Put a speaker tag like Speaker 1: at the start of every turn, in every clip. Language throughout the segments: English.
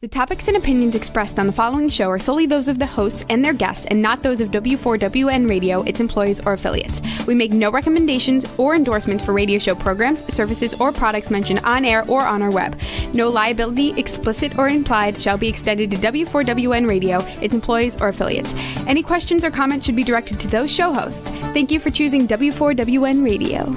Speaker 1: topics and opinions expressed on the following show are solely those of the hosts and their guests and not those of W4WN Radio, its employees, or affiliates. We make no recommendations or endorsements for radio show programs, services, or products mentioned on air or on our web. No liability, explicit or implied, shall be extended to W4WN Radio, its employees, or affiliates. Any questions or comments should be directed to those show hosts. Thank you for choosing W4WN Radio.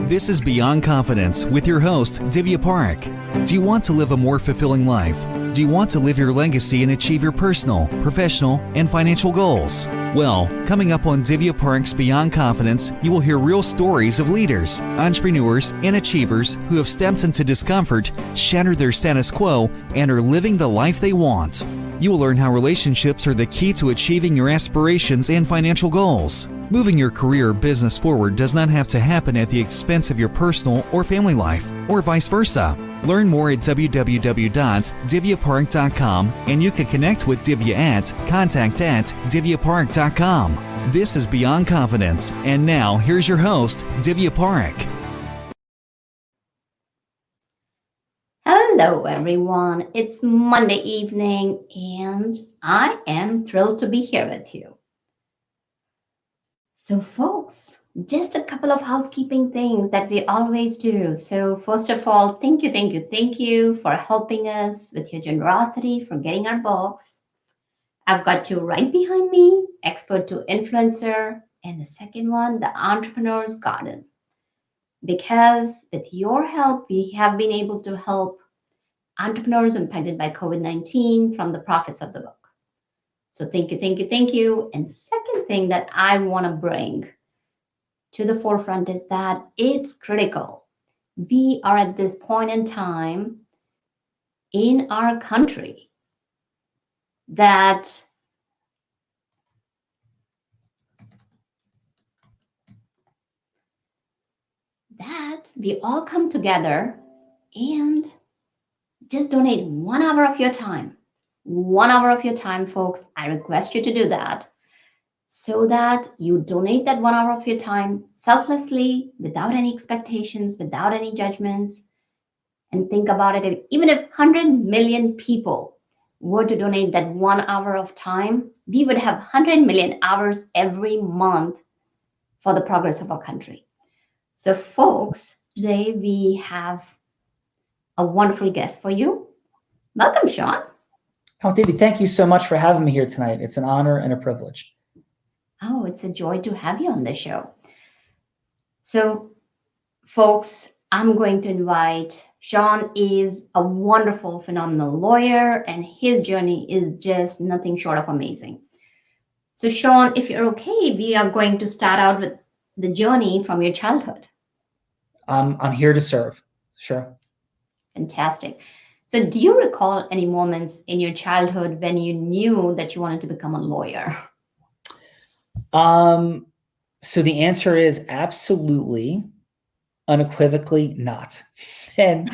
Speaker 2: This is Beyond Confidence with your host, Divya Parekh. Do you want to live a more fulfilling life? Do you want to live your legacy and achieve your personal, professional, and financial goals? Well, coming up on Divya Parekh's Beyond Confidence, you will hear real stories of leaders, entrepreneurs, and achievers who have stepped into discomfort, shattered their status quo, and are living the life they want. You will learn how relationships are the key to achieving your aspirations and financial goals. Moving your career or business forward does not have to happen at the expense of your personal or family life, or vice versa. Learn more at www.divyaparekh.com, and you can connect with Divya at contact@divyaparekh.com. This is Beyond Confidence, and now here's your host, Divya Parekh.
Speaker 3: Hello everyone, it's Monday evening and I am thrilled to be here with you. So folks, just a couple of housekeeping things that we always do. So first of all, thank you for helping us with your generosity for getting our books. I've got two right behind me, Expert to Influencer, and the second one, The Entrepreneur's Garden. Because with your help, we have been able to help entrepreneurs impacted by COVID-19 from the profits of the book. So thank you. And the second thing that I want to bring to the forefront is that it's critical. We are at this point in time in our country that we all come together and just donate 1 hour of your time. 1 hour of your time, folks. I request you to do that so that you donate that 1 hour of your time selflessly, without any expectations, without any judgments. And think about it. Even if 100 million people were to donate that 1 hour of time, we would have 100 million hours every month for the progress of our country. So folks, today we have a wonderful guest for you. Welcome, Sean.
Speaker 4: Oh, Divya, thank you so much for having me here tonight. It's an honor and a privilege.
Speaker 3: Oh, it's a joy to have you on the show. So, folks, I'm going to invite Sean. Is a wonderful, phenomenal lawyer, and his journey is just nothing short of amazing. So, Sean, if you're okay, we are going to start out with the journey from your childhood.
Speaker 4: I'm here to serve. Sure.
Speaker 3: Fantastic. So do you recall any moments in your childhood when you knew that you wanted to become a lawyer?
Speaker 4: So the answer is absolutely, unequivocally not. And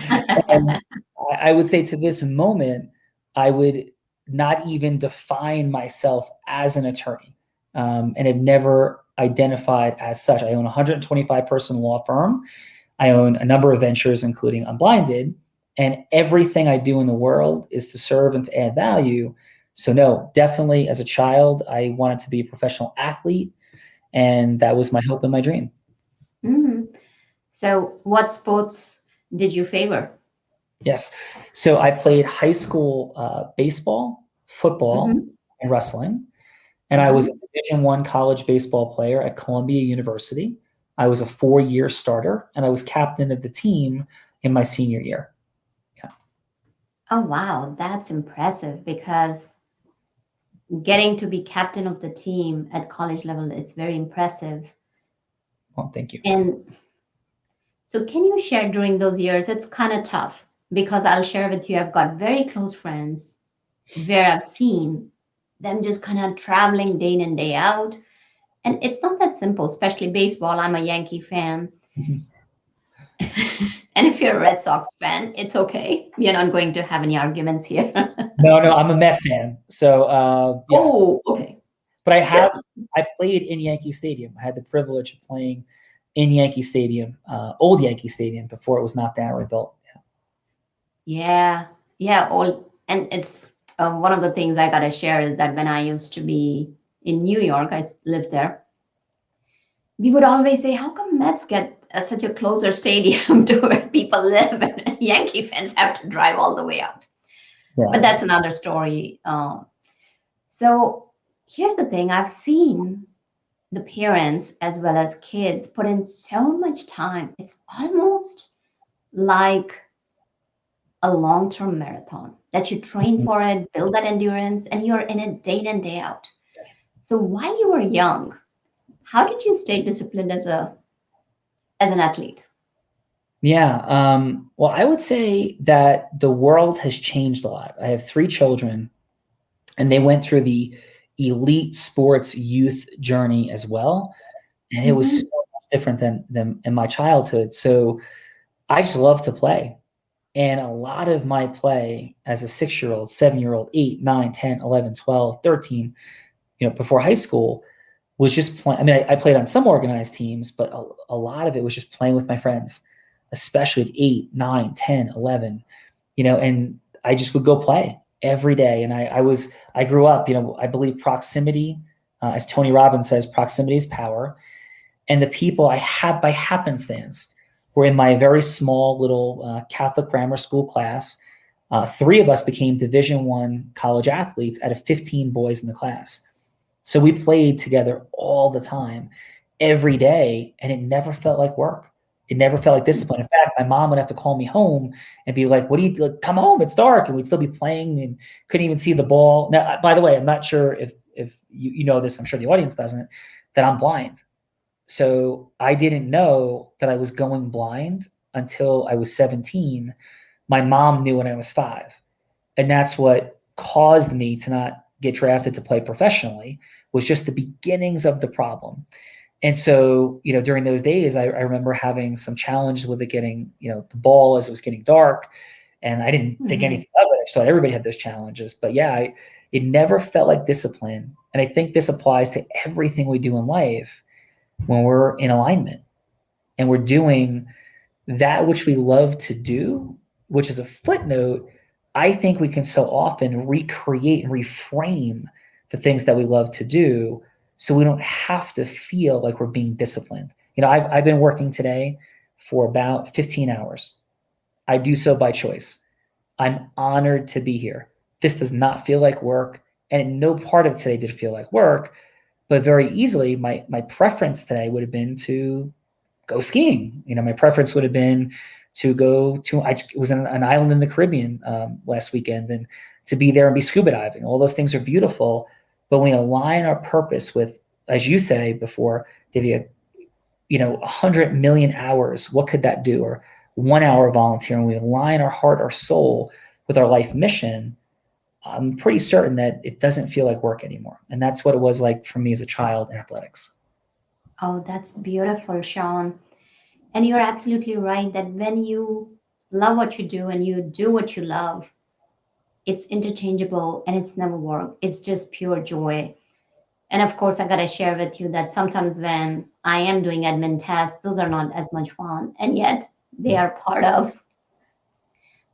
Speaker 4: I would say to this moment, I would not even define myself as an attorney, and have never identified as such. I own a 125-person law firm. I own a number of ventures, including Unblinded. And everything I do in the world is to serve and to add value. So no, definitely as a child, I wanted to be a professional athlete. And that was my hope and my dream.
Speaker 3: Mm-hmm. So what sports did you favor?
Speaker 4: Yes. So I played high school baseball, football, and wrestling. And I was a Division I college baseball player at Columbia University. I was a 4-year starter, and I was captain of the team in my senior year.
Speaker 3: Oh, wow. That's impressive, because getting to be captain of the team at college level, it's very impressive.
Speaker 4: Well, thank you.
Speaker 3: And so can you share during those years? It's kind of tough, because I'll share with you, I've got very close friends where I've seen them just kind of traveling day in and day out. And it's not that simple, especially baseball. I'm a Yankee fan. And if you're a Red Sox fan, it's okay. We're not going to have any arguments here.
Speaker 4: No, I'm a Met fan. So, yeah.
Speaker 3: Oh, okay.
Speaker 4: But I played in Yankee Stadium. I had the privilege of playing in Yankee Stadium, old Yankee Stadium, before it was knocked down or rebuilt.
Speaker 3: Yeah. Yeah, all, and it's one of the things I gotta share is that when I used to be in New York, lived there. We would always say, "How come Mets get such a closer stadium to where people live, and Yankee fans have to drive all the way out?" But
Speaker 4: Yeah.
Speaker 3: that's another story. So here's the thing: I've seen the parents as well as kids put in so much time. It's almost like a long-term marathon that you train for it, build that endurance, and you're in it day in and day out. So while you were young, how did you stay disciplined as an athlete?
Speaker 4: Yeah. Well, I would say that the world has changed a lot. I have 3 children, and they went through the elite sports youth journey as well. And it was so
Speaker 3: Hmm.
Speaker 4: much different than in my childhood. So I just love to play. And a lot of my play as a 6-year-old, 7-year-old, 8, 9, 10, 11, 12, 13, before high school was just playing. I mean, I played on some organized teams, but a lot of it was just playing with my friends, especially at 8, 9, 10, 11, and I just would go play every day. And I grew up, I believe proximity, as Tony Robbins says, proximity is power. And the people I had by happenstance were in my very small little Catholic grammar school class. 3 of us became Division I college athletes out of 15 boys in the class. So we played together all the time, every day, and it never felt like work. It never felt like discipline. In fact, my mom would have to call me home and be like, "What do you like, come home? It's dark," and we'd still be playing and couldn't even see the ball. Now, by the way, I'm not sure if you know this. I'm sure the audience doesn't. That I'm blind. So I didn't know that I was going blind until I was 17. My mom knew when I was 5. And that's what caused me to not get drafted to play professionally, was just the beginnings of the problem. And so, during those days, I remember having some challenges with it getting, the ball as it was getting dark. And I didn't think
Speaker 3: Hmm.
Speaker 4: anything of it. I just thought everybody had those challenges. But yeah, it never felt like discipline. And I think this applies to everything we do in life when we're in alignment and we're doing that which we love to do, which is a footnote. I think we can so often recreate and reframe the things that we love to do so we don't have to feel like we're being disciplined. I've been working today for about 15 hours. I do so by choice. I'm honored to be here. This does not feel like work, and no part of today did feel like work, but very easily my preference today would have been to go skiing. My preference would have been to go to, I was in an island in the Caribbean last weekend, and to be there and be scuba diving. All those things are beautiful, but when we align our purpose with, as you say before, Divya, 100 million hours, what could that do? Or 1 hour volunteering, we align our heart, our soul with our life mission. I'm pretty certain that it doesn't feel like work anymore. And that's what it was like for me as a child in athletics.
Speaker 3: Oh, that's beautiful, Sean. And you're absolutely right that when you love what you do and you do what you love, it's interchangeable and it's never work. It's just pure joy. And of course, I gotta share with you that sometimes when I am doing admin tasks, those are not as much fun, and yet they are part of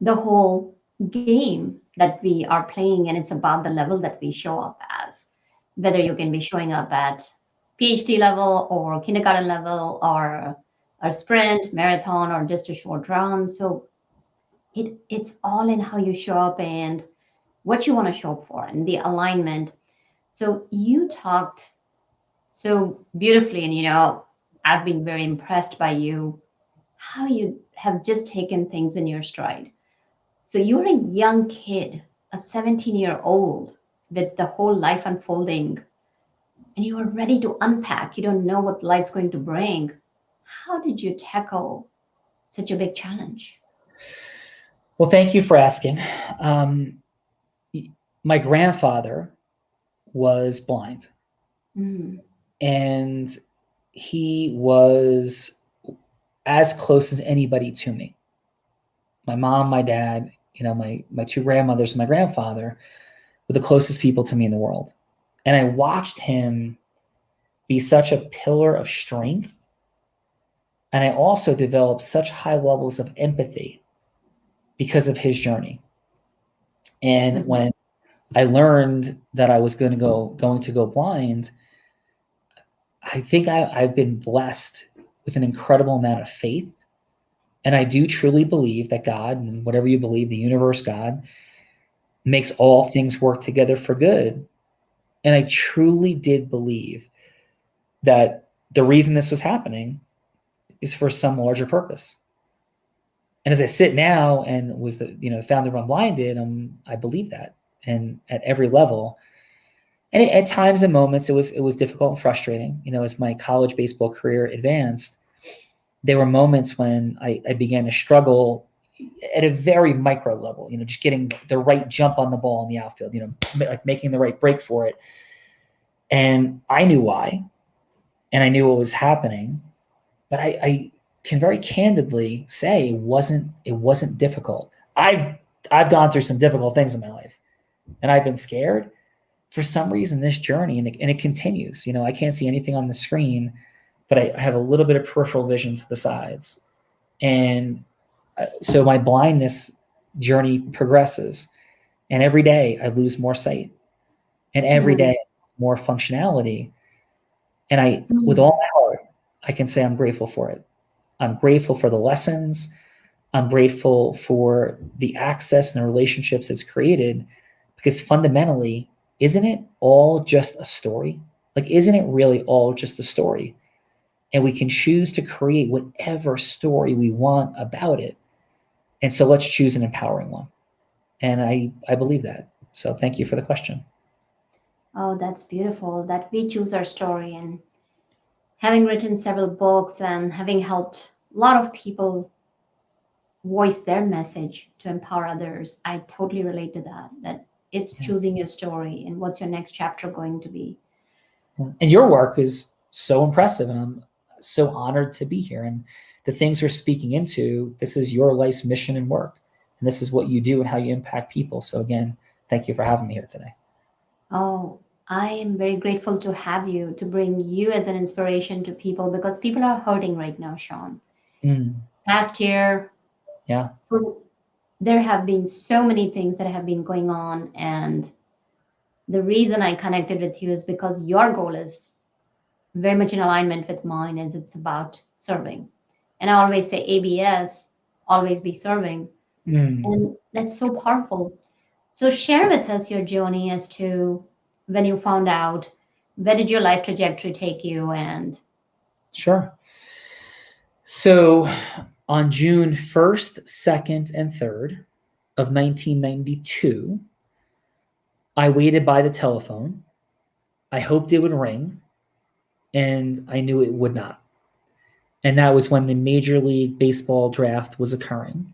Speaker 3: the whole game that we are playing, and it's about the level that we show up as. Whether you can be showing up at PhD level or kindergarten level or a sprint, marathon, or just a short run. So it's all in how you show up and what you want to show up for and the alignment. So you talked so beautifully, and I've been very impressed by you, how you have just taken things in your stride. So you're a young kid, a 17-year-old with the whole life unfolding, and you are ready to unpack. You don't know what life's going to bring. How did you tackle such a big challenge?
Speaker 4: Well, thank you for asking. Um, my grandfather was blind,
Speaker 3: Mm,
Speaker 4: and he was as close as anybody to me. My mom, my dad, my 2 grandmothers, and my grandfather were the closest people to me in the world. And I watched him be such a pillar of strength. And I also developed such high levels of empathy because of his journey. And
Speaker 3: Mhm.
Speaker 4: when I learned that I was going to go blind, I think I've been blessed with an incredible amount of faith. And I do truly believe that God, and whatever you believe, the universe, God, makes all things work together for good. And I truly did believe that the reason this was happening is for some larger purpose. And as I sit now and was the founder of Unblinded, I believe that, and at every level. And at times and moments, it was difficult and frustrating. As my college baseball career advanced, there were moments when I began to struggle at a very micro level. Just getting the right jump on the ball in the outfield. Like making the right break for it. And I knew why, and I knew what was happening, but I can very candidly say it wasn't difficult. I've gone through some difficult things in my life, and I've been scared. For some reason, this journey, and it continues. I can't see anything on the screen, but I have a little bit of peripheral vision to the sides, and so my blindness journey progresses, and every day I lose more sight, and every
Speaker 3: Mm.
Speaker 4: day more functionality, and with
Speaker 3: Mm.
Speaker 4: all my heart, I can say I'm grateful for it. I'm grateful for the lessons. I'm grateful for the access and the relationships it's created, because fundamentally, isn't it all just a story? Like, isn't it really all just a story? And we can choose to create whatever story we want about it. And so let's choose an empowering one. And I believe that. So thank you for the question.
Speaker 3: Oh, that's beautiful that we choose our story. And having written several books and having helped a lot of people voice their message to empower others, I totally relate to that. That it's
Speaker 4: Yeah.
Speaker 3: choosing your story and what's your next chapter going to be.
Speaker 4: And your work is so impressive, and I'm so honored to be here. And the things we're speaking into, this is your life's mission and work. And this is what you do and how you impact people. So again, thank you for having me here today.
Speaker 3: Oh, I am very grateful to have you, to bring you as an inspiration to people because people are hurting right now, Sean. Past year,
Speaker 4: Yeah.
Speaker 3: there have been so many things that have been going on. And the reason I connected with you is because your goal is very much in alignment with mine, as it's about serving. And I always say ABS, always be serving. And that's so powerful. So share with us your journey as to when you found out, where did your life trajectory take you? And
Speaker 4: Sure. So on June 1st, 2nd, and 3rd of 1992, I waited by the telephone. I hoped it would ring, and I knew it would not. And that was when the Major League Baseball draft was occurring.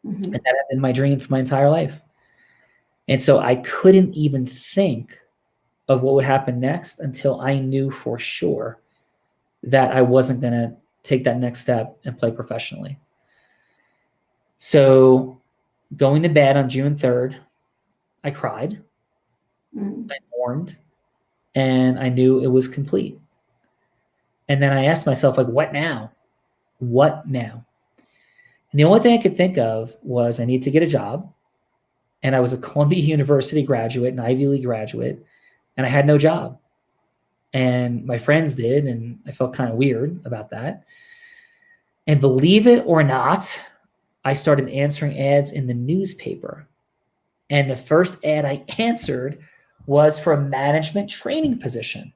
Speaker 3: mhm.
Speaker 4: And that had been my dream for my entire life. And so I couldn't even think of what would happen next until I knew for sure that I wasn't going to take that next step and play professionally. So going to bed on June 3rd, I cried, I mourned, and I knew it was complete. And then I asked myself, like, what now? What now? And the only thing I could think of was I need to get a job. And I was a Columbia University graduate, an Ivy League graduate, and I had no job. And my friends did, and I felt kind of weird about that. And believe it or not, I started answering ads in the newspaper. And the first ad I answered was for a management training position.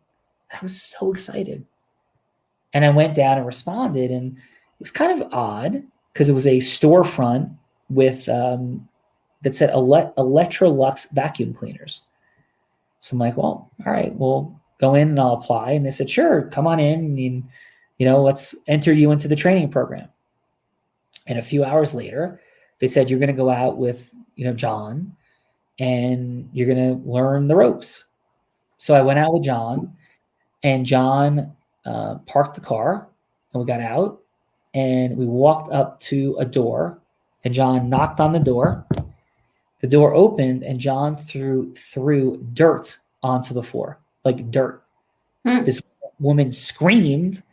Speaker 4: I was so excited. And I went down and responded, and it was kind of odd because it was a storefront with that said Electrolux vacuum cleaners. So I'm like, well, all right, we'll go in and I'll apply. And they said, sure, come on in and let's enter you into the training program. And a few hours later, they said, you're going to go out with, John, and you're going to learn the ropes. So I went out with John, and John parked the car, and we got out, and we walked up to a door, and John knocked on the door. The door opened, and John threw dirt onto the floor, like dirt. This woman screamed,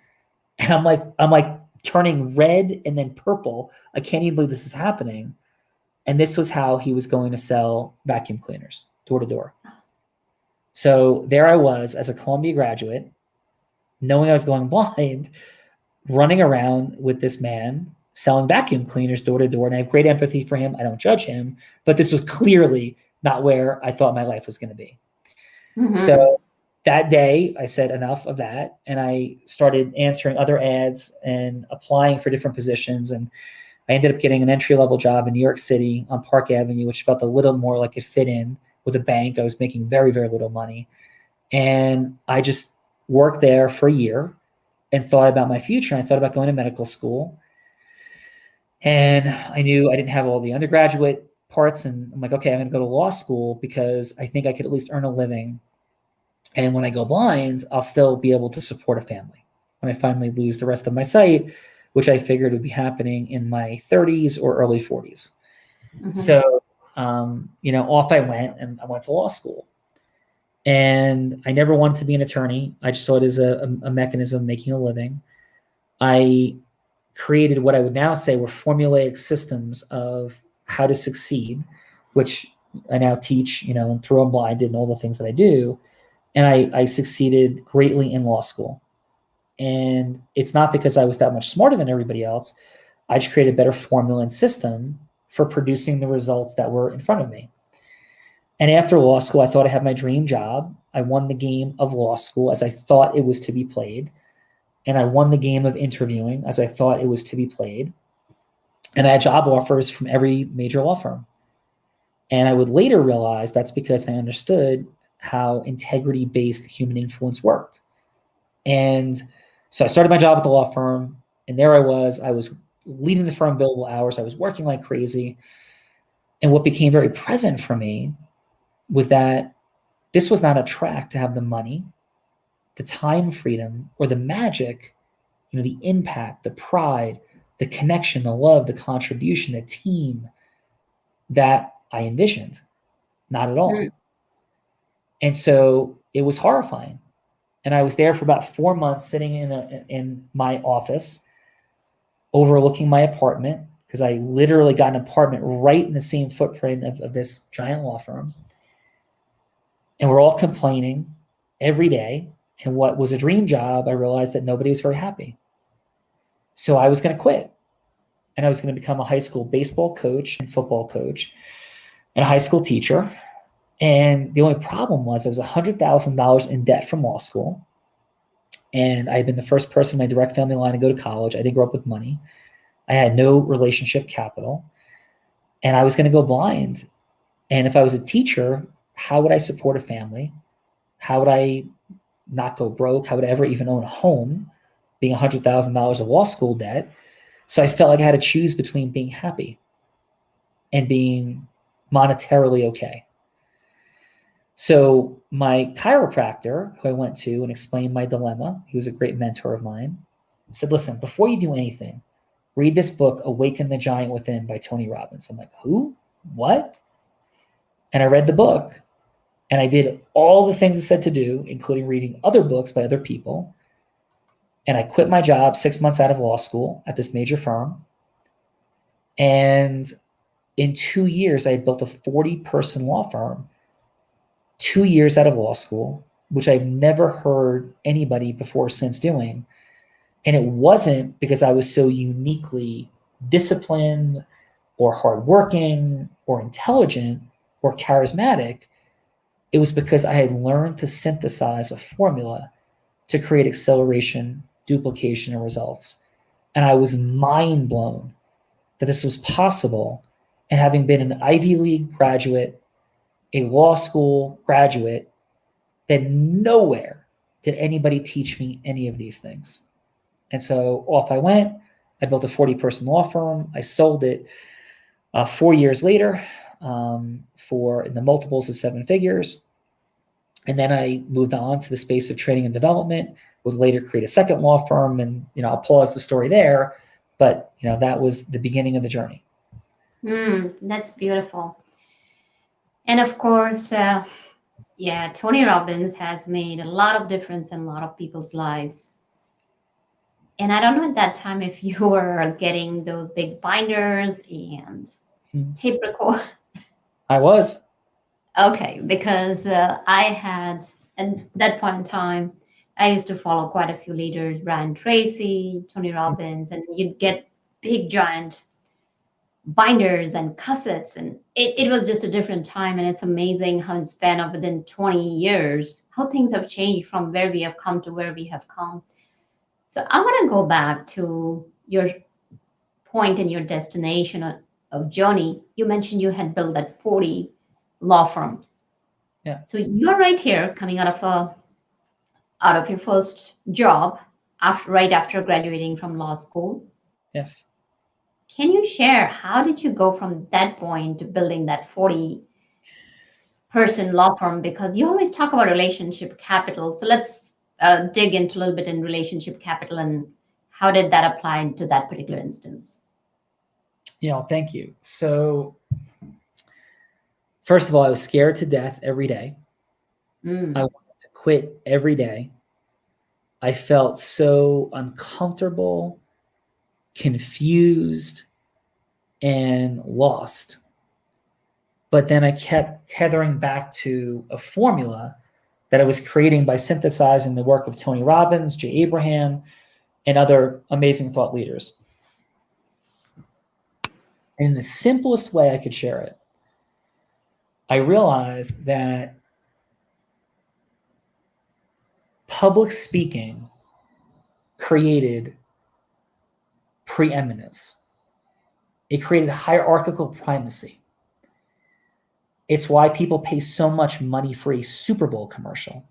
Speaker 4: and I'm like turning red and then purple. I can't even believe this is happening. And this was how he was going to sell vacuum cleaners door to door. So there I was as a Columbia graduate, knowing I was going blind, running around with this man selling vacuum cleaners door to door. And I have great empathy for him. I don't judge him, but this was clearly not where I thought my life was going to be.
Speaker 3: Mm-hmm.
Speaker 4: So that day I said enough of that. And I started answering other ads and applying for different positions. And I ended up getting an entry-level job in New York City on Park Avenue, which felt a little more like it fit in with a bank. I was making very, very little money. And I just worked there for a year and thought about my future. And I thought about going to medical school. And I knew I didn't have all the undergraduate parts. And I'm like, okay, I'm going to go to law school because I think I could at least earn a living. And when I go blind, I'll still be able to support a family when I finally lose the rest of my sight, which I figured would be happening in my 30s or early 40s.
Speaker 3: Mm-hmm.
Speaker 4: So, off I went, and I went to law school. And I never wanted to be an attorney. I just saw it as a mechanism of making a living. I created what I would now say were formulaic systems of how to succeed, which I now teach, and through I'm blinded and all the things that I do. And I succeeded greatly in law school. And it's not because I was that much smarter than everybody else. I just created a better formula and system for producing the results that were in front of me. And after law school, I thought I had my dream job. I won the game of law school as I thought it was to be played. And I won the game of interviewing as I thought it was to be played. And I had job offers from every major law firm. And I would later realize that's because I understood how integrity-based human influence worked. And so I started my job at the law firm, and there I was leading the firm billable hours. I was working like crazy. And what became very present for me was that this was not a track to have the money, the time freedom, or the magic, the impact, the pride, the connection, the love, the contribution, the team that I envisioned. Not at all.
Speaker 3: Mm.
Speaker 4: And so it was horrifying. And I was there for about 4 months sitting in my office overlooking my apartment, because I literally got an apartment right in the same footprint of this giant law firm. And we're all complaining every day. And what was a dream job, I realized that nobody was very happy. So I was going to quit. And I was going to become a high school baseball coach and football coach and a high school teacher. And the only problem was I was $100,000 in debt from law school. And I had been the first person in my direct family line to go to college. I didn't grow up with money. I had no relationship capital. And I was going to go blind. And if I was a teacher, how would I support a family? How would I not go broke? How would I ever even own a home, being $100,000 of law school debt? So I felt like I had to choose between being happy and being monetarily okay. So my chiropractor, who I went to and explained my dilemma, he was a great mentor of mine, said, listen, before you do anything, read this book, Awaken the Giant Within by Tony Robbins. I'm like, who? What? And I read the book, and I did all the things it said to do, including reading other books by other people. And I quit my job 6 months out of law school at this major firm. And in 2 years, I had built a 40-person law firm, 2 years out of law school, which I've never heard anybody before or since doing. And it wasn't because I was so uniquely disciplined or hardworking or intelligent or charismatic. It was because I had learned to synthesize a formula to create acceleration, duplication, and results. And I was mind blown that this was possible. And having been an Ivy League graduate, a law school graduate, that nowhere did anybody teach me any of these things. And so off I went. I built a 40-person law firm. I sold it 4 years later for in the multiples of 7 figures. And then I moved on to the space of training and development, would later create a second law firm. And, I'll pause the story there. But, that was the beginning of the journey.
Speaker 3: That's beautiful. And of course, Tony Robbins has made a lot of difference in a lot of people's lives. And I don't know at that time if you were getting those big binders and tape record?
Speaker 4: I was.
Speaker 3: Okay, because I had, at that point in time, I used to follow quite a few leaders, Brian Tracy, Tony Robbins, and you'd get big giant binders and cassettes, and it was just a different time. And it's amazing how in span of within 20 years, how things have changed from where we have come to where we have come. So I want to go back to your point and your destination of journey. You mentioned you had built that 40 law firm.
Speaker 4: Yeah.
Speaker 3: So you're right here coming out of your first job right after graduating from law school.
Speaker 4: Yes.
Speaker 3: Can you share how did you go from that point to building that 40 person law firm? Because you always talk about relationship capital. So let's dig into a little bit in relationship capital and how did that apply to that particular instance?
Speaker 4: Yeah, thank you. So first of all, I was scared to death every day. I wanted to quit every day. I felt so uncomfortable, confused, and lost. But then I kept tethering back to a formula that I was creating by synthesizing the work of Tony Robbins, Jay Abraham, and other amazing thought leaders. And in the simplest way I could share it, I realized that public speaking created preeminence. It created hierarchical primacy. It's why people pay so much money for a Super Bowl commercial.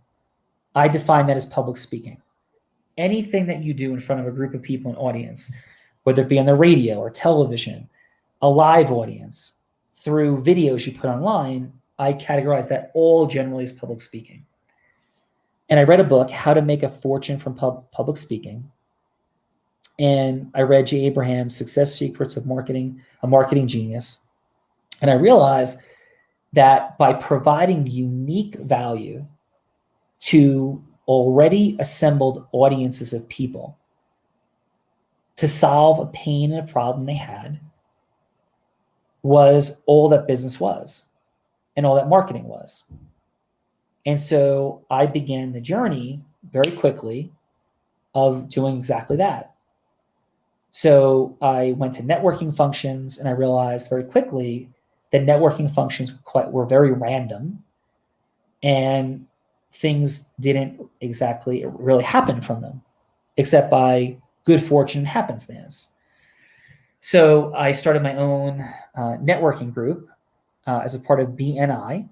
Speaker 4: I define that as public speaking. Anything that you do in front of a group of people, an audience, whether it be on the radio or television, a live audience, through videos you put online, I categorize that all generally as public speaking. And I read a book, How to Make a Fortune from Public Speaking. And I read Jay Abraham's Success Secrets of Marketing, a Marketing Genius. And I realized that by providing unique value to already assembled audiences of people to solve a pain and a problem they had was all that business was and all that marketing was. And so I began the journey very quickly of doing exactly that. So I went to networking functions and I realized very quickly that networking functions were very random and things didn't exactly really happen from them, except by good fortune and happenstance. So I started my own networking group as a part of BNI.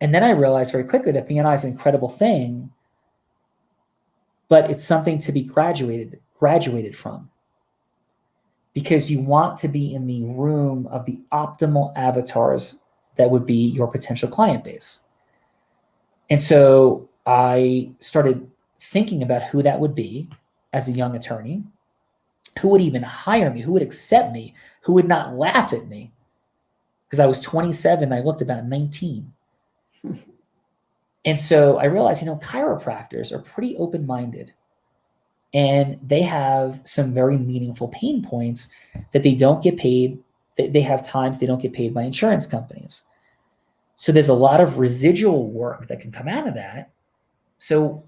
Speaker 4: And then I realized very quickly that BNI is an incredible thing, but it's something to be graduated from. Because you want to be in the room of the optimal avatars that would be your potential client base. And so I started thinking about who that would be as a young attorney, who would even hire me, who would accept me, who would not laugh at me. Because I was 27, I looked about 19. And so I realized, chiropractors are pretty open-minded. And they have some very meaningful pain points that they don't get paid. They have times they don't get paid by insurance companies. So there's a lot of residual work that can come out of that. So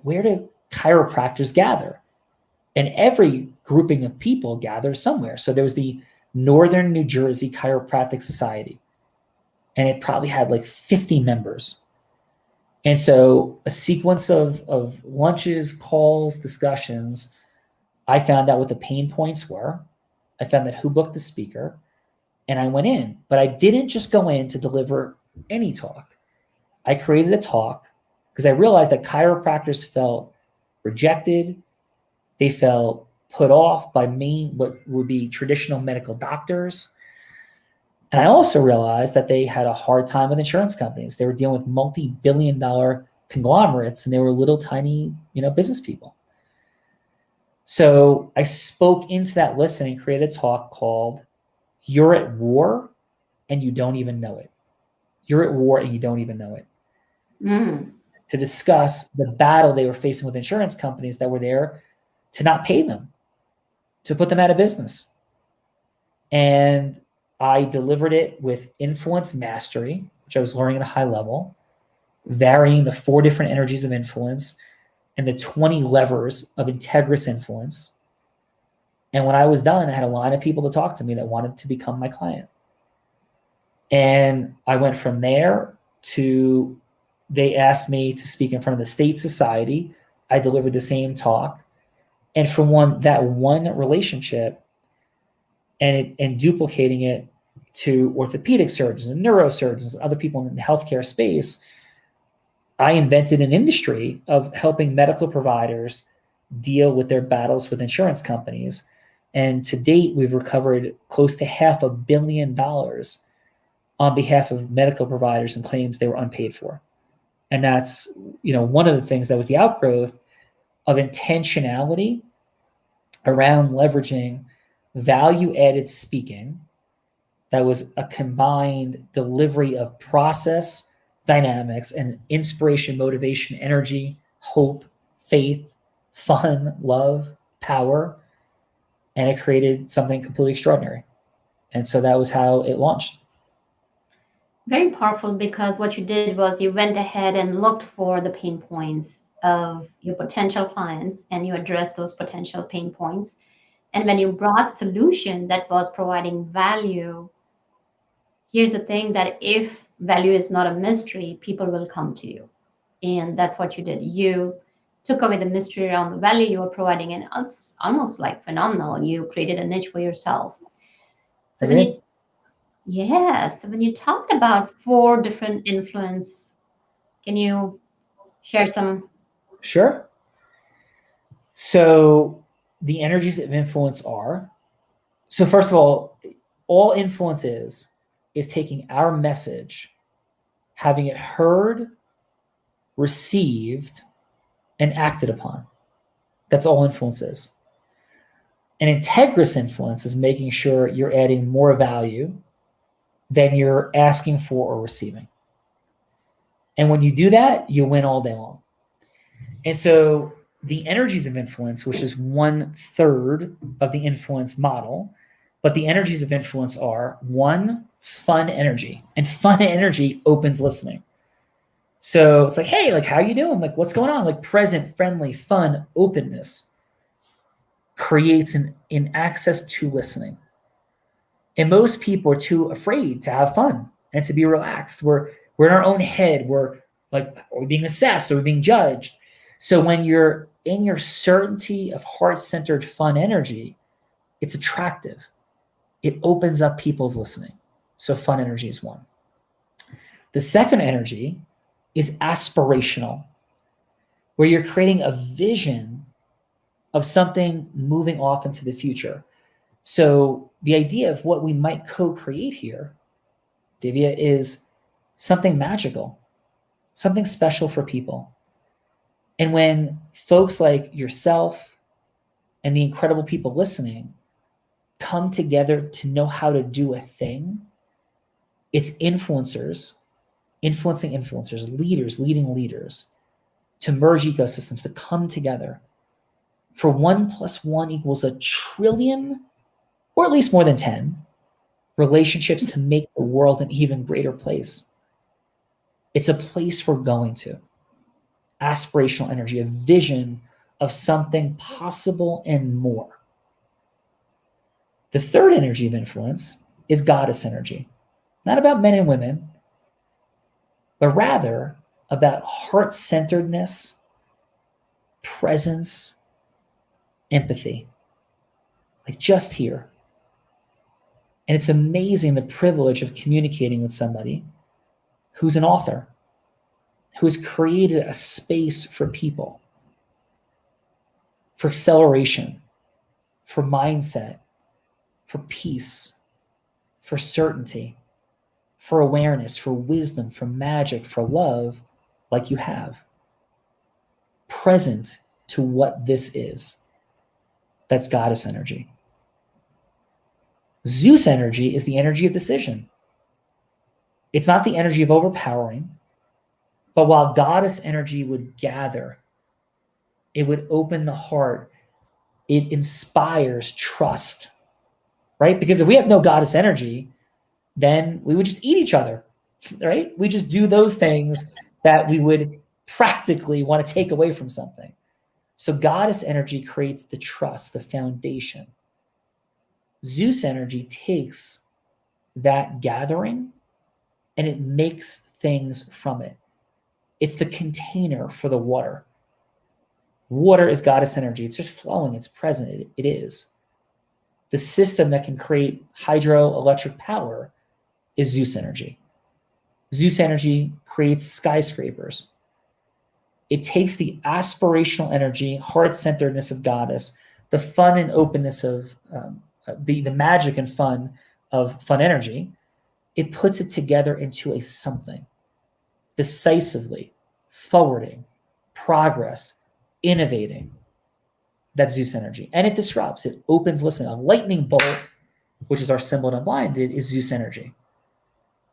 Speaker 4: where do chiropractors gather? And every grouping of people gathers somewhere. So there was the Northern New Jersey Chiropractic Society, and it probably had 50 members. And so a sequence of lunches, calls, discussions, I found out what the pain points were. I found out who booked the speaker, and I went in. But I didn't just go in to deliver any talk. I created a talk because I realized that chiropractors felt rejected. They felt put off by what would be traditional medical doctors. And I also realized that they had a hard time with insurance companies. They were dealing with multi-billion-dollar conglomerates, and they were little tiny, business people. So I spoke into that listen and created a talk called "You're at War and You Don't Even Know It." You're at war and you don't even know it. To discuss the battle they were facing with insurance companies that were there to not pay them, to put them out of business. And I delivered it with influence mastery, which I was learning at a high level, varying the 4 different energies of influence and the 20 levers of integrous influence. And when I was done, I had a line of people to talk to me that wanted to become my client. And I went from there to, they asked me to speak in front of the state society. I delivered the same talk. And from that one relationship and duplicating it to orthopedic surgeons and neurosurgeons and other people in the healthcare space, I invented an industry of helping medical providers deal with their battles with insurance companies. And to date, we've recovered close to $500 million on behalf of medical providers and claims they were unpaid for. And that's, one of the things that was the outgrowth of intentionality around leveraging value-added speaking that was a combined delivery of process, dynamics, and inspiration, motivation, energy, hope, faith, fun, love, power, and it created something completely extraordinary. And so that was how it launched.
Speaker 3: Very powerful, because what you did was you went ahead and looked for the pain points of your potential clients and you addressed those potential pain points. And when you brought solution that was providing value, here's the thing, that if value is not a mystery, people will come to you. And that's what you did. You took away the mystery around the value you were providing, and it's almost like phenomenal. You created a niche for yourself. So when you talked about 4 different influence, can you share some?
Speaker 4: Sure. So the energies of influence are, so first of all influence is taking our message, having it heard, received, and acted upon. That's all influence is. An integrous influence is making sure you're adding more value than you're asking for or receiving. And when you do that, you win all day long. And so the energies of influence, which is 1/3 of the influence model, but the energies of influence are 1, fun energy. And fun energy opens listening. So it's like, hey, like, how you doing? Like, what's going on? Like, present, friendly, fun, openness creates an access to listening. And most people are too afraid to have fun and to be relaxed. We're in our own head. We're like, are we being assessed? Are we being judged? So when you're in your certainty of heart-centered fun energy, it's attractive. It opens up people's listening. So fun energy is 1. The second energy is aspirational, where you're creating a vision of something moving off into the future. So the idea of what we might co-create here, Divya, is something magical, something special for people. And when folks like yourself and the incredible people listening come together to know how to do a thing, it's influencers influencing influencers, leaders leading leaders, to merge ecosystems, to come together for 1 + 1 = 1 trillion, or at least more than 10, relationships to make the world an even greater place. It's a place we're going to. Aspirational energy, a vision of something possible and more. The third energy of influence is goddess energy. Not about men and women, but rather about heart-centeredness, presence, empathy. Like just here. And it's amazing the privilege of communicating with somebody who's an author, who's created a space for people, for acceleration, for mindset, for peace, for certainty, for awareness, for wisdom, for magic, for love, like you have. Present to what this is. That's goddess energy. Zeus energy is the energy of decision. It's not the energy of overpowering, but while goddess energy would gather, it would open the heart, it inspires trust, right? Because if we have no goddess energy, then we would just eat each other, right? We just do those things that we would practically want to take away from something. So goddess energy creates the trust, the foundation. Zeus energy takes that gathering and it makes things from it. It's the container for the water. Water is goddess energy. It's just flowing. It's present. It is. The system that can create hydroelectric power is Zeus energy. Zeus energy creates skyscrapers. It takes the aspirational energy, heart-centeredness of goddess, the fun and openness of the magic and fun of fun energy. It puts it together into a something, decisively, forwarding, progress, innovating. That's Zeus energy. And it disrupts, it opens, listen, a lightning bolt, which is our symbol in Unblinded, is Zeus energy.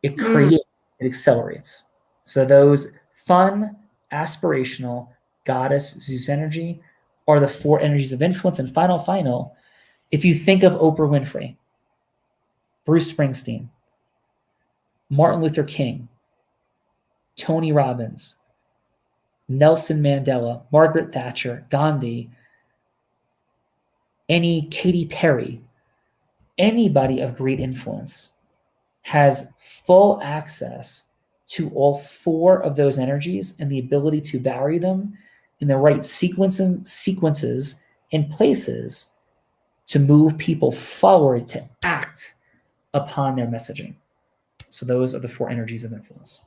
Speaker 4: It creates, it accelerates. So those fun, aspirational, goddess, Zeus energy are the four energies of influence. And final, if you think of Oprah Winfrey, Bruce Springsteen, Martin Luther King, Tony Robbins, Nelson Mandela, Margaret Thatcher, Gandhi, any Katy Perry, anybody of great influence has full access to all four of those energies and the ability to vary them in the right sequences and places to move people forward to act upon their messaging. So those are the four energies of influence.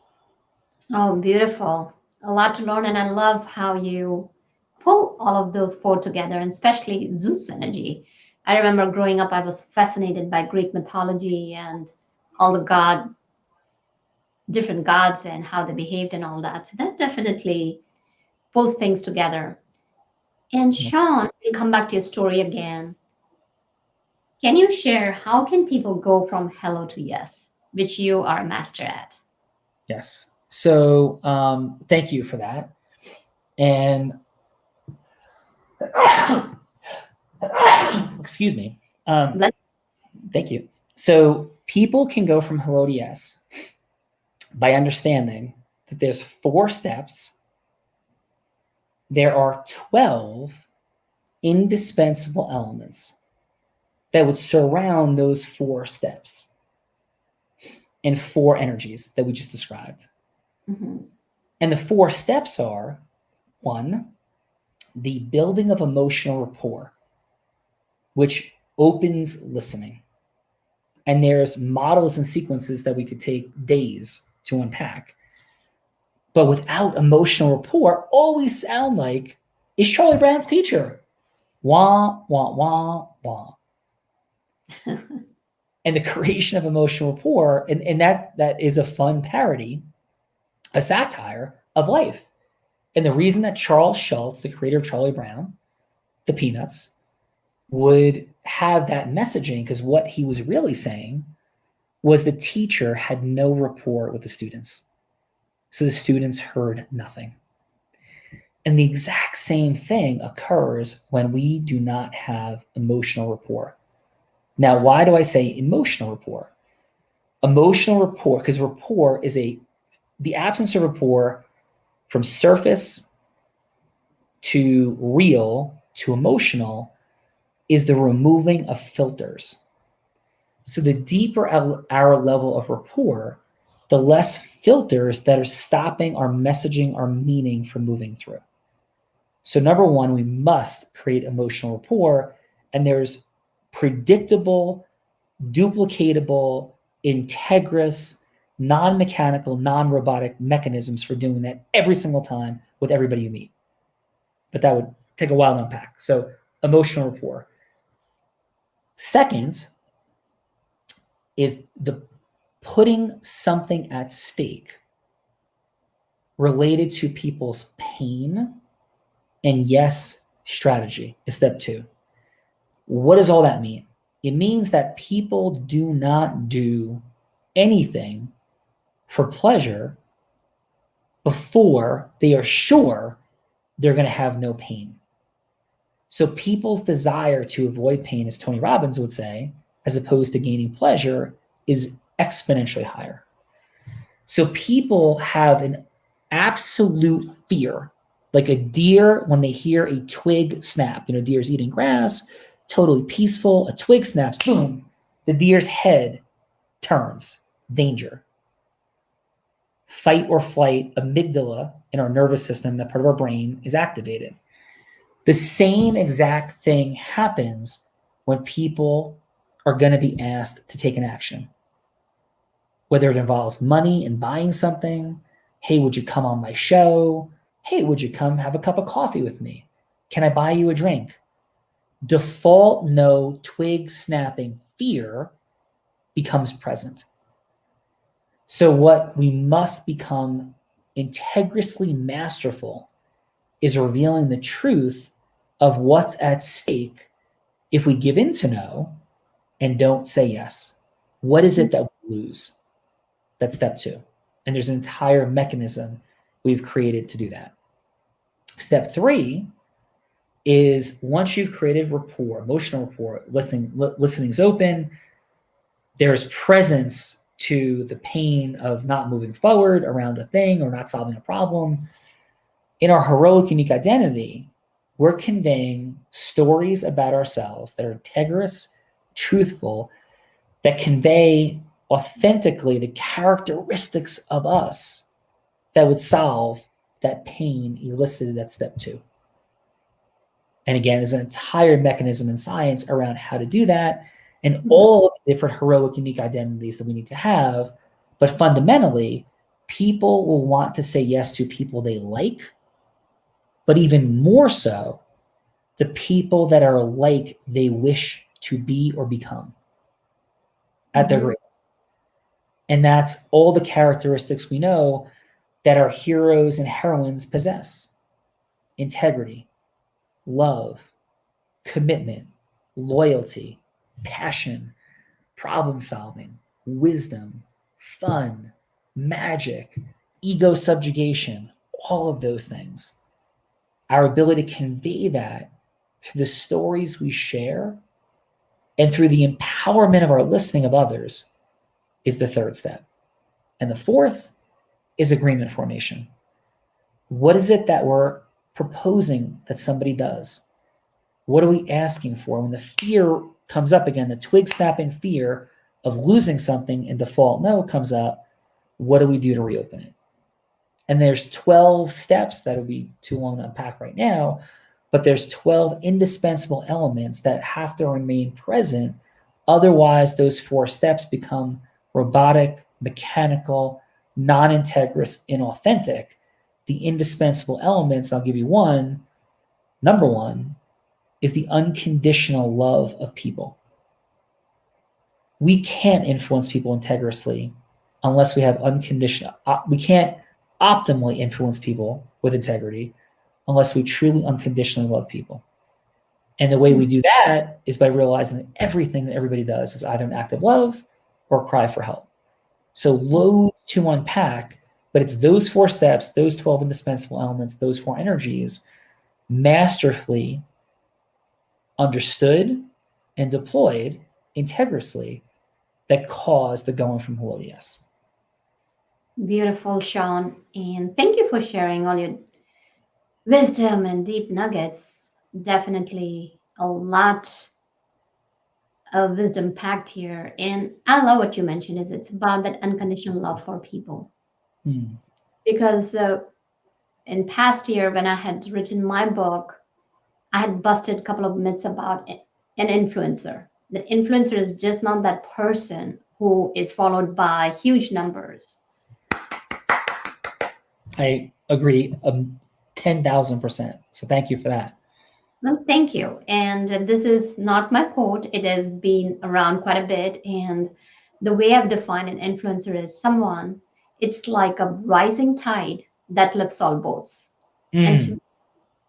Speaker 3: Oh, beautiful. A lot to learn. And I love how you pull all of those four together, and especially Zeus energy. I remember growing up, I was fascinated by Greek mythology and all the different gods and how they behaved and all that. So that definitely pulls things together. And Sean, we'll come back to your story again. Can you share how can people go from hello to yes, which you are a master at?
Speaker 4: Yes. So thank you for that. And excuse me. Thank you. So people can go from hello to yes by understanding that there's 4 steps. There are 12 indispensable elements that would surround those 4 steps and 4 energies that we just described.
Speaker 3: Mm-hmm.
Speaker 4: And the 4 steps are: 1, the building of emotional rapport, which opens listening. And there's models and sequences that we could take days to unpack. But without emotional rapport, all we sound like is Charlie Brown's teacher. Wah, wah, wah, wah. And the creation of emotional rapport, and that is a fun parody, a satire of life. And the reason that Charles Schulz, the creator of Charlie Brown, the Peanuts, would have that messaging, because what he was really saying was the teacher had no rapport with the students. So the students heard nothing. And the exact same thing occurs when we do not have emotional rapport. Now, why do I say emotional rapport? Emotional rapport, because rapport is the absence of rapport from surface to real to emotional is the removing of filters. So the deeper our level of rapport, the less filters that are stopping our messaging, our meaning from moving through. So number 1, we must create emotional rapport, and there's predictable, duplicatable, integrous, non-mechanical, non-robotic mechanisms for doing that every single time with everybody you meet. But that would take a while to unpack. So emotional rapport. Second is the putting something at stake related to people's pain and yes strategy is step 2. What does all that mean? It means that people do not do anything for pleasure before they are sure they're going to have no pain. So people's desire to avoid pain, as Tony Robbins would say, as opposed to gaining pleasure, is exponentially higher. So people have an absolute fear, like a deer when they hear a twig snap. Deer's eating grass, totally peaceful. A twig snaps, boom, the deer's head turns, danger. Fight or flight, amygdala in our nervous system, that part of our brain, is activated. The same exact thing happens when people are going to be asked to take an action. Whether it involves money and buying something, hey, would you come on my show? Hey, would you come have a cup of coffee with me? Can I buy you a drink? Default no, twig snapping fear becomes present. So what we must become integriously masterful is revealing the truth of what's at stake if we give in to no and don't say yes. What is it that we lose? That's step 2. And there's an entire mechanism we've created to do that. Step 3 is, once you've created rapport, emotional rapport, listening's open, there's presence to the pain of not moving forward around a thing or not solving a problem. In our heroic, unique identity, we're conveying stories about ourselves that are integrous, truthful, that convey authentically the characteristics of us that would solve that pain elicited at step 2. And again, there's an entire mechanism in science around how to do that, and all of the different heroic, unique identities that we need to have. But fundamentally, people will want to say yes to people they like, but even more so, the people that are like they wish to be or become at their greatest. And that's all the characteristics we know that our heroes and heroines possess: integrity, love, commitment, loyalty, passion, problem solving, wisdom, fun, magic, ego subjugation, all of those things. Our ability to convey that through the stories we share and through the empowerment of our listening of others is the 3rd step. And the 4th is agreement formation. What is it that we're proposing that somebody does? What are we asking for? When the fear comes up again, the twig snapping fear of losing something and default no comes up, what do we do to reopen it? And there's 12 steps that would be too long to unpack right now, but there's 12 indispensable elements that have to remain present. Otherwise, those 4 steps become robotic, mechanical, non-integrous, inauthentic. The indispensable elements, I'll give you one. Number 1 is the unconditional love of people. We can't influence people integriously unless we have unconditional. We can't optimally influence people with integrity unless we truly unconditionally love people. And the way we do that is by realizing that everything that everybody does is either an act of love or a cry for help. So loads to unpack, but it's those 4 steps, those 12 indispensable elements, those 4 energies, masterfully understood and deployed integrously, that cause the going from hello to yes.
Speaker 3: Beautiful, Sean. And thank you for sharing all your wisdom and deep nuggets. Definitely a lot of wisdom packed here. And I love what you mentioned is it's about that unconditional love for people. Because in past year, when I had written my book, I had busted a couple of myths about an influencer. The influencer is just not that person who is followed by huge numbers.
Speaker 4: I agree 10,000%. So thank you for that.
Speaker 3: Well, thank you. And this is not my quote. It has been around quite a bit. And the way I've defined an influencer is someone, it's like a rising tide that lifts all boats. And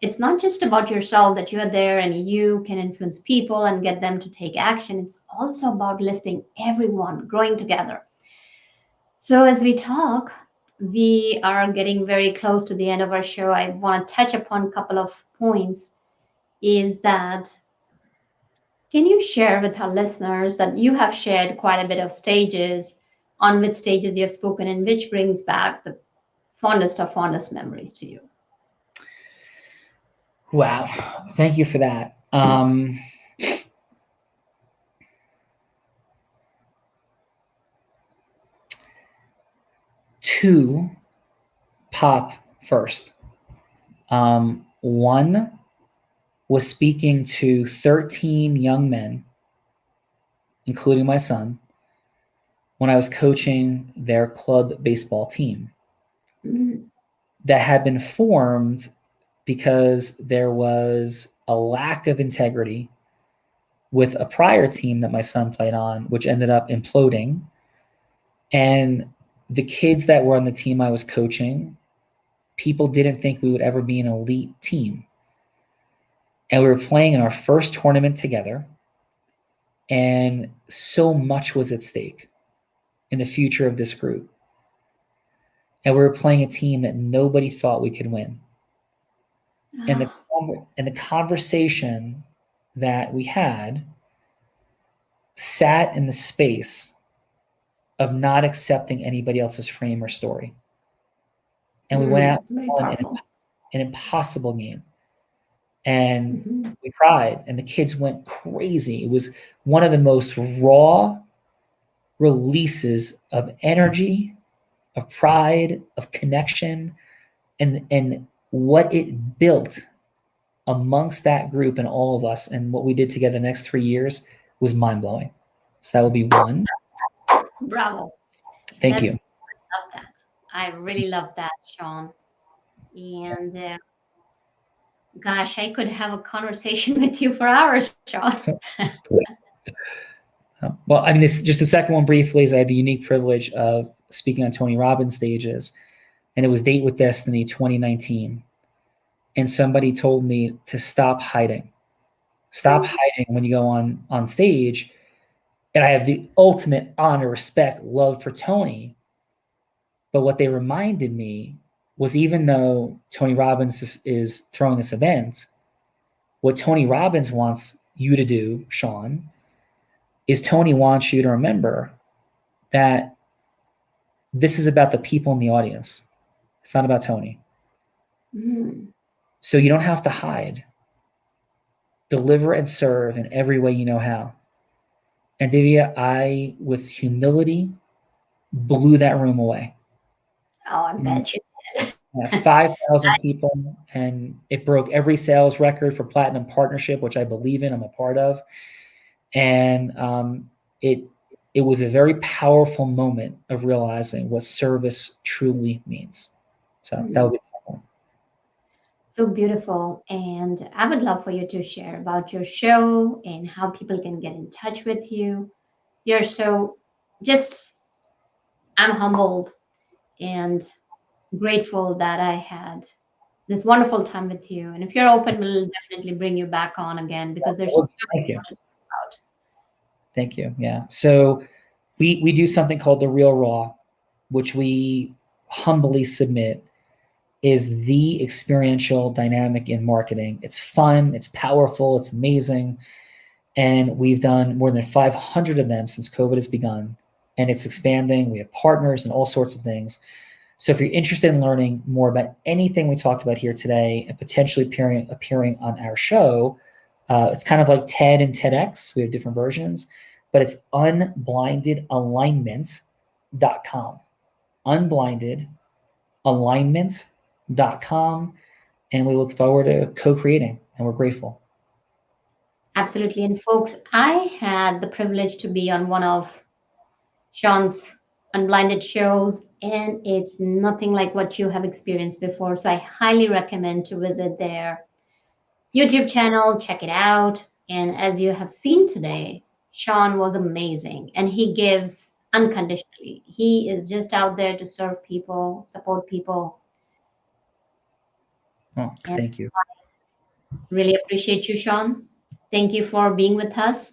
Speaker 3: it's not just about yourself that you are there and you can influence people and get them to take action. It's also about lifting everyone, growing together. So as we talk, we are getting very close to the end of our show. I want to touch upon a couple of points. Is that, can you share with our listeners that you have shared quite a bit of stages on which stages you have spoken and which brings back the fondest memories to you?
Speaker 4: Wow. Thank you for that. Two pop first. One was speaking to 13 young men, including my son, when I was coaching their club baseball team that had been formed because there was a lack of integrity with a prior team that my son played on, which ended up imploding. And the kids that were on the team I was coaching, people didn't think we would ever be an elite team. And we were playing in our first tournament together, and so much was at stake in the future of this group. And we were playing a team that nobody thought we could win. And the conversation that we had sat in the space of not accepting anybody else's frame or story. And we went out on an impossible game. And we cried, and the kids went crazy. It was one of the most raw releases of energy, of pride, of connection, and what it built amongst that group and all of us, and what we did together the next 3 years was mind-blowing. So that would be one.
Speaker 3: Bravo.
Speaker 4: Thank you.
Speaker 3: I love that. I really love that, Sean. And gosh, I could have a conversation with you for hours, Sean.
Speaker 4: Well, I mean, this just the second one briefly is I had the unique privilege of speaking on Tony Robbins stages, and it was Date with Destiny 2019. And somebody told me to stop hiding. Stop hiding when you go on stage. And I have the ultimate honor, respect, love for Tony. But what they reminded me was, even though Tony Robbins is throwing this event, what Tony Robbins wants you to do, Sean, is Tony wants you to remember that this is about the people in the audience. It's not about Tony. So you don't have to hide. Deliver and serve in every way you know how. And Divya, I, with humility, blew that room away.
Speaker 3: Oh, I bet you did.
Speaker 4: 5,000 people, and it broke every sales record for Platinum Partnership, which I believe in, I'm a part of. And it was a very powerful moment of realizing what service truly means. So that would be the second one.
Speaker 3: So beautiful. And I would love for you to share about your show and how people can get in touch with you. You're so I'm humbled and grateful that I had this wonderful time with you. And if you're open, we'll definitely bring you back on again, because there's so much
Speaker 4: Thank you.
Speaker 3: to talk about.
Speaker 4: Thank you. Yeah. So we do something called the Real Raw, which we humbly submit is the experiential dynamic in marketing. It's fun, it's powerful, it's amazing. And we've done more than 500 of them since COVID has begun, and it's expanding. We have partners and all sorts of things. So if you're interested in learning more about anything we talked about here today and potentially appearing on our show, it's kind of like TED and TEDx. We have different versions, but it's unblindedalignment.com. Unblindedalignment.com. And we look forward to co-creating, and we're grateful.
Speaker 3: Absolutely. And folks, I had the privilege to be on one of Sean's Unblinded shows, and it's nothing like what you have experienced before. So I highly recommend to visit their YouTube channel, check it out. And as you have seen today, Sean was amazing, and he gives unconditionally. He is just out there to serve people, support people.
Speaker 4: Oh, thank you.
Speaker 3: Really appreciate you, Sean. Thank you for being with us.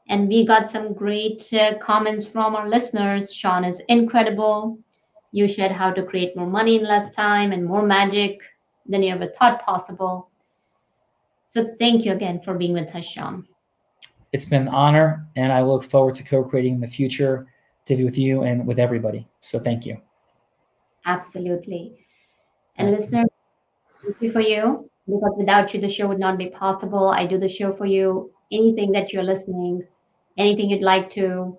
Speaker 3: And we got some great comments from our listeners. Sean is incredible. You shared how to create more money in less time and more magic than you ever thought possible. So thank you again for being with us, Sean.
Speaker 4: It's been an honor, and I look forward to co-creating in the future Divya, with you and with everybody. So thank you.
Speaker 3: Absolutely. And listeners, thank you for you, because without you, the show would not be possible. I do the show for you. Anything that you're listening, anything you'd like to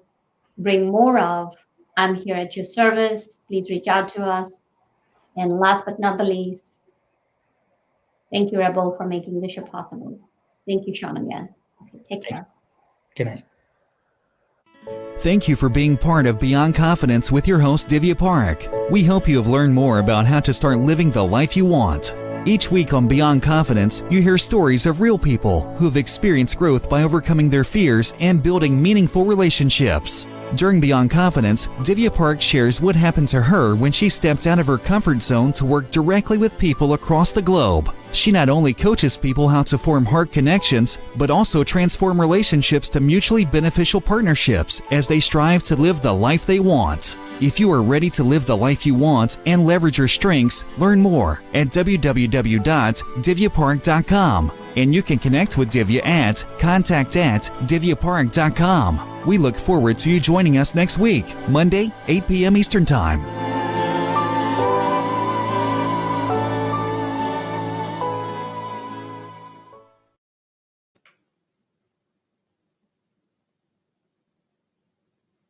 Speaker 3: bring more of, I'm here at your service. Please reach out to us. And last but not the least, thank you, Rebel, for making the show possible. Thank you, Sean, again. Okay, take care.
Speaker 4: Good night.
Speaker 2: Thank you for being part of Beyond Confidence with your host, Divya Parekh. We hope you have learned more about how to start living the life you want. Each week on Beyond Confidence, you hear stories of real people who have experienced growth by overcoming their fears and building meaningful relationships. During Beyond Confidence, Divya Parekh shares what happened to her when she stepped out of her comfort zone to work directly with people across the globe. She not only coaches people how to form heart connections, but also transform relationships to mutually beneficial partnerships as they strive to live the life they want. If you are ready to live the life you want and leverage your strengths, learn more at www.divyaparekh.com. And you can connect with Divya at contact@divyaparekh.com. We look forward to you joining us next week, Monday, 8 p.m. Eastern Time.